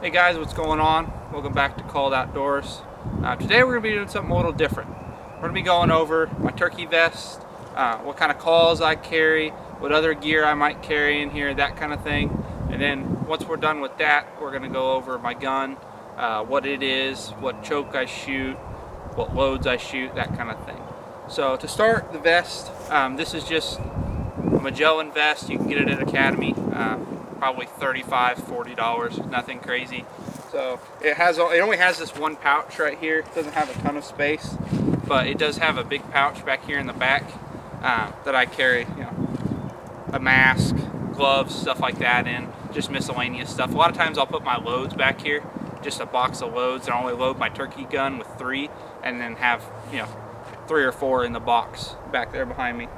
Hey guys, what's going on? Welcome back to Called Outdoors. Today we're going to be doing something a little different. We're going to be going over my turkey vest, what kind of calls I carry, what other gear I might carry in here, that kind of thing. And then once we're done with that, we're going to go over my gun, what it is, what choke I shoot, what loads I shoot, that kind of thing. So to start, the vest, this is just a Magellan vest. You can get it at Academy. Probably $35, $40, nothing crazy. So it only has this one pouch right here. It doesn't have a ton of space, but it does have a big pouch back here in the back that I carry, a mask, gloves, stuff like that in, just miscellaneous stuff. A lot of times I'll put my loads back here, just a box of loads, and I only load my turkey gun with 3, and then have 3 or 4 in the box back there behind me.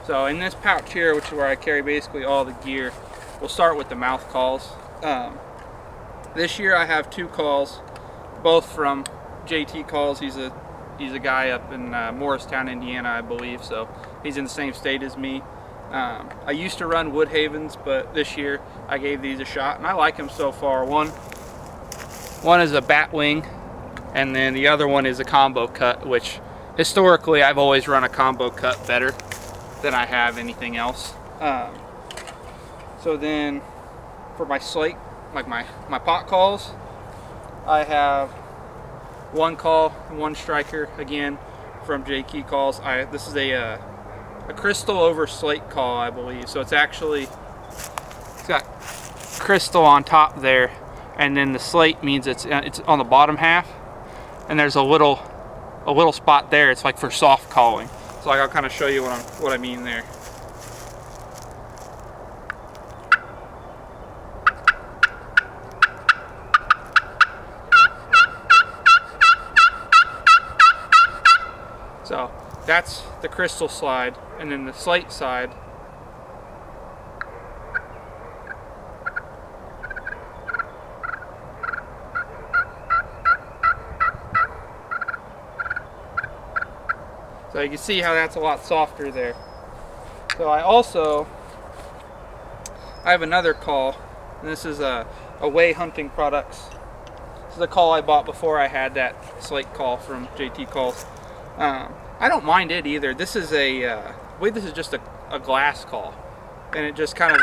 So in this pouch here, which is where I carry basically all the gear, we'll start with the mouth calls. This year I have 2 calls, both from JT Calls. He's a guy up in Morristown, Indiana, I believe. So he's in the same state as me. I used to run Woodhaven's, but this year I gave these a shot, and I like them so far. One is a bat wing, and then the other one is a combo cut, which historically I've always run a combo cut better than I have anything else. So then for my slate, like my pot calls, I have 1 call, 1 striker, again from JT Calls. This is a crystal over slate call, I believe. So it's got crystal on top there, and then the slate means it's on the bottom half, and there's a little spot there. It's like for soft calling. So I'll kind of show you what I mean there. So that's the crystal slide, and then the slate side. So you can see how that's a lot softer there. So I have another call, and this is a Way Hunting Products. This is a call I bought before I had that slate call from JT Calls. I don't mind it either. This is I believe this is just a glass call, and it just kind of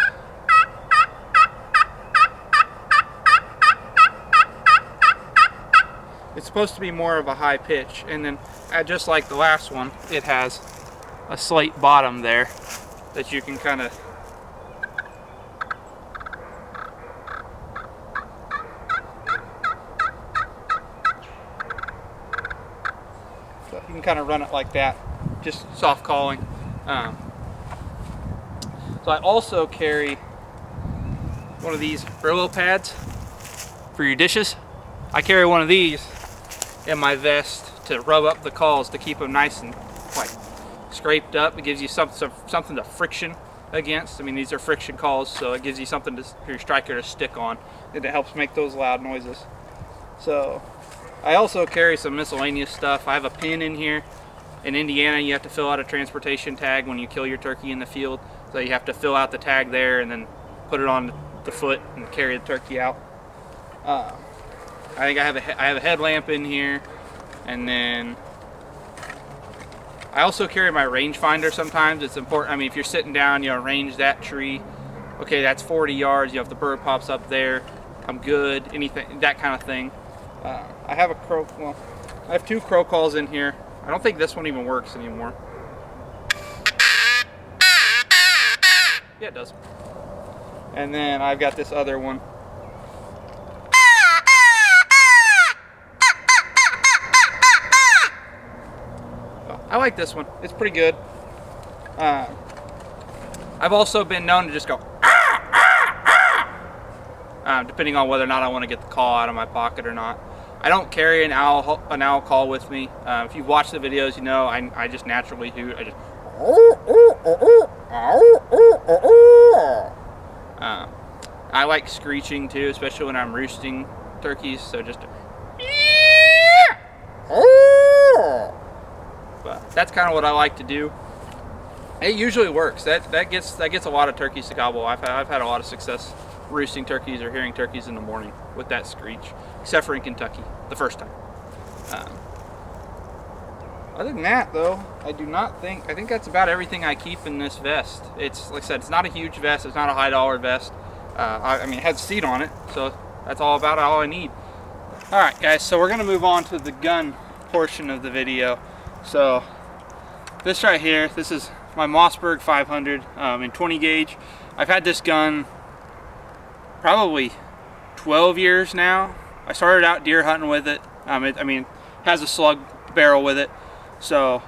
it's supposed to be more of a high pitch, and then just like the last one, it has a slate bottom there that you can kind of run it like that, just soft calling. So I also carry one of these Brillo pads for your dishes. I carry one of these in my vest to rub up the calls to keep them nice and like scraped up. It gives you something to friction against. I mean, these are friction calls, so it gives you something for your striker to stick on, and it helps make those loud noises. So I also carry some miscellaneous stuff. I have a pin in here. In Indiana, you have to fill out a transportation tag when you kill your turkey in the field. So you have to fill out the tag there and then put it on the foot and carry the turkey out. I think I have a headlamp in here, and then I also carry my rangefinder sometimes. It's important. I mean, if you're sitting down, range that tree. Okay, that's 40 yards. If the bird pops up there, I'm good. Anything, that kind of thing. I have I have 2 crow calls in here. I don't think this one even works anymore. Yeah, it does. And then I've got this other one. I like this one. It's pretty good. I've also been known to just go depending on whether or not I want to get the call out of my pocket or not. I don't carry an owl call with me. If you've watched the videos, I just naturally hoot. I like screeching too, especially when I'm roosting turkeys. So just but that's kind of what I like to do. It usually works. That gets a lot of turkeys to gobble. I've had a lot of success roosting turkeys or hearing turkeys in the morning with that screech, except for in Kentucky, the first time. Other than that, though, I think that's about everything I keep in this vest. It's, like I said, it's not a huge vest, it's not a high dollar vest. I mean, it has a seat on it, so that's all I need. Alright guys, so we're gonna move on to the gun portion of the video. So, this right here, this is my Mossberg 500 in 20 gauge. I've had this gun probably 12 years now. I started out deer hunting with it. It has a slug barrel with it. So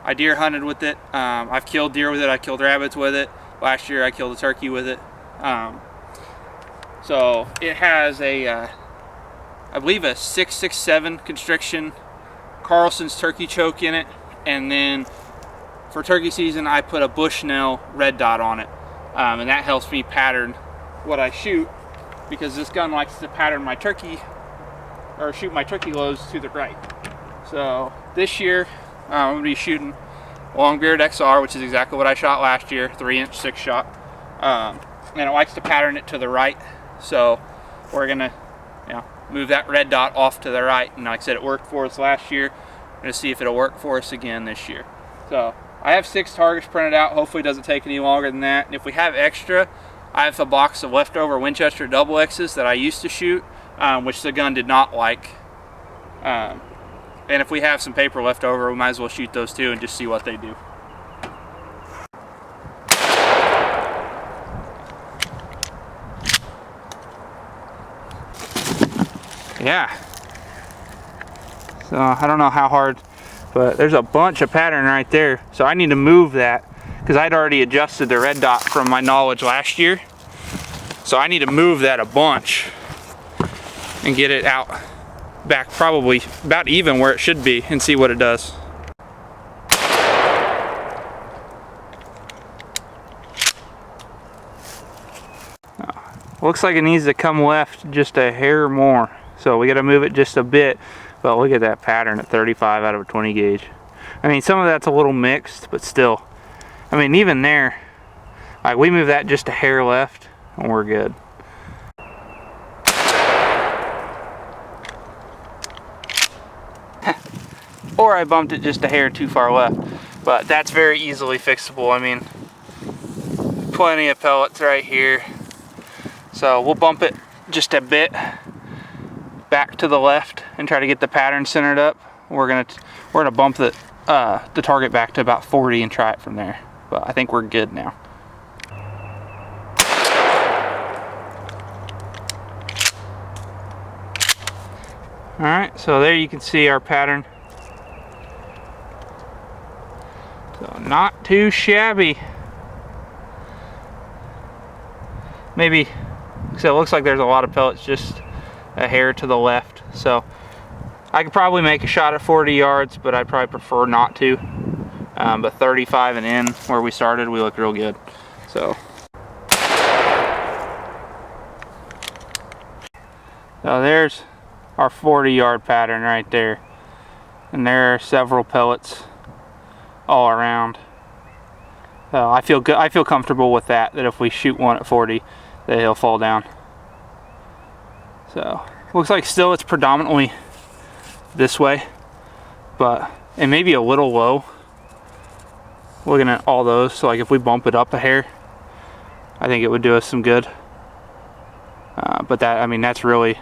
I deer hunted with it. I've killed deer with it. I killed rabbits with it. Last year I killed a turkey with it. So it has a, I believe a 667 constriction Carlson's turkey choke in it. And then for turkey season I put a Bushnell red dot on it. And that helps me pattern what I shoot, because this gun likes to pattern my turkey, or shoot my turkey loads to the right. So this year I'm going to be shooting long-beard XR, which is exactly what I shot last year, 3-inch 6-shot. And it likes to pattern it to the right. So we're going to move that red dot off to the right. And like I said, it worked for us last year. I'm going to see if it'll work for us again this year. So I have 6 targets printed out. Hopefully it doesn't take any longer than that. And if we have extra, I have a box of leftover Winchester double X's that I used to shoot, which the gun did not like. And if we have some paper left over, we might as well shoot those too and just see what they do. Yeah. So I don't know how hard, but there's a bunch of pattern right there. So I need to move that, because I'd already adjusted the red dot from my knowledge last year. So I need to move that a bunch and get it out back probably about even where it should be and see what it does. Looks like it needs to come left just a hair more. So we got to move it just a bit. But look at that pattern at 35 out of a 20 gauge. I mean, some of that's a little mixed, but still. I mean, even there, like, we move that just a hair left and we're good. Or I bumped it just a hair too far left. But that's very easily fixable. I mean, plenty of pellets right here. So we'll bump it just a bit back to the left and try to get the pattern centered up. We're gonna bump the target back to about 40 and try it from there. But I think we're good now. Alright, so there you can see our pattern. So not too shabby. Maybe, so it looks like there's a lot of pellets just a hair to the left. So I could probably make a shot at 40 yards, but I'd probably prefer not to. But 35 and in, where we started, we look real good. So there's our 40-yard pattern right there. And there are several pellets all around. So I feel good. I feel comfortable with that if we shoot one at 40, that he'll fall down. So looks like still it's predominantly this way, but it may be a little low looking at all those. So like if we bump it up a hair, I think it would do us some good. But that, I mean, that's really,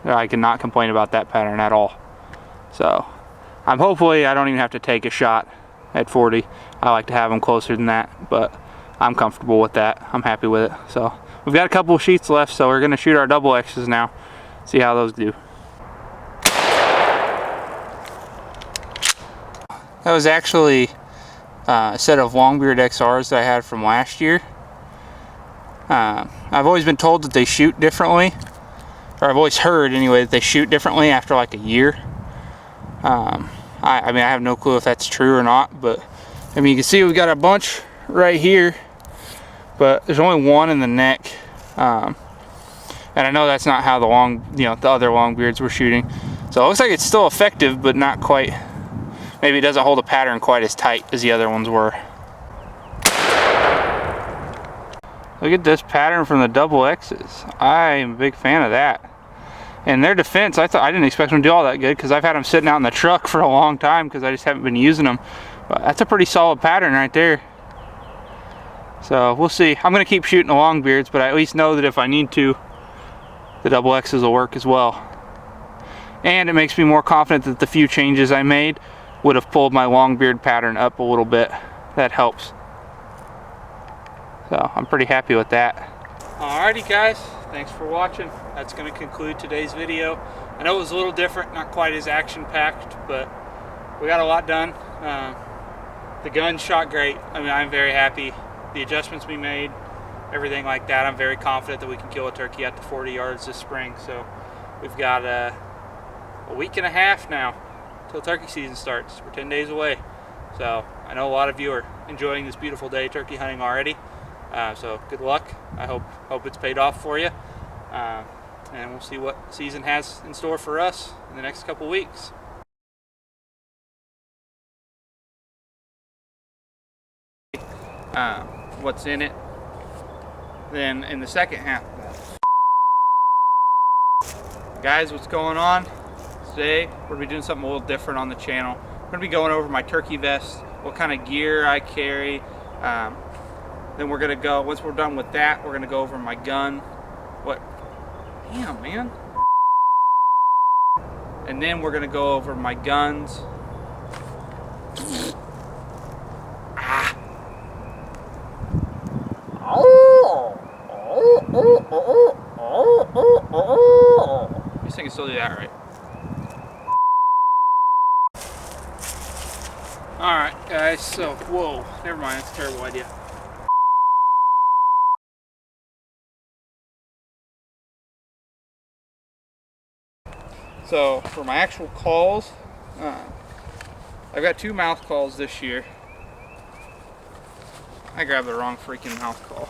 I cannot complain about that pattern at all. So hopefully I don't even have to take a shot at 40. I like to have them closer than that, but I'm comfortable with that. I'm happy with it. So we've got a couple of sheets left, so we're gonna shoot our double X's now, see how those do. That was actually a set of Longbeard XRs that I had from last year. I've always been told that they shoot differently, or I've always heard anyway that they shoot differently after like a year. I mean, I have no clue if that's true or not, but I mean, you can see we've got a bunch right here, but there's only one in the neck. And I know that's not how the other Longbeards were shooting. So it looks like it's still effective, but not quite. Maybe it doesn't hold a pattern quite as tight as the other ones were. Look at this pattern from the double X's. I am a big fan of that. And their defense, I didn't expect them to do all that good because I've had them sitting out in the truck for a long time because I just haven't been using them. But that's a pretty solid pattern right there. So we'll see. I'm going to keep shooting the long beards, but I at least know that if I need to, the double X's will work as well. And it makes me more confident that the few changes I made would have pulled my long beard pattern up a little bit. That helps. So I'm pretty happy with that. Alrighty guys, thanks for watching. That's going to conclude today's video. I know it was a little different, not quite as action-packed, but we got a lot done. The gun shot great. I mean, I'm very happy. The adjustments we made, everything like that, I'm very confident that we can kill a turkey at the 40 yards this spring. So we've got a week and a half now till turkey season starts. We're 10 days away. So I know a lot of you are enjoying this beautiful day turkey hunting already. So good luck. I hope it's paid off for you. And we'll see what season has in store for us in the next couple weeks. What's in it. Then in the second half, guys, what's going on? Today we're gonna be doing something a little different on the channel. We're gonna be going over my turkey vest, what kind of gear I carry. Then we're gonna go, once we're done with that, we're gonna go over my gun. Damn, man. And then we're gonna go over my guns. This thing can still do that, right? Alright, guys, so, whoa, never mind, that's a terrible idea. So, for my actual calls, I've got 2 mouth calls this year. I grabbed the wrong freaking mouth call.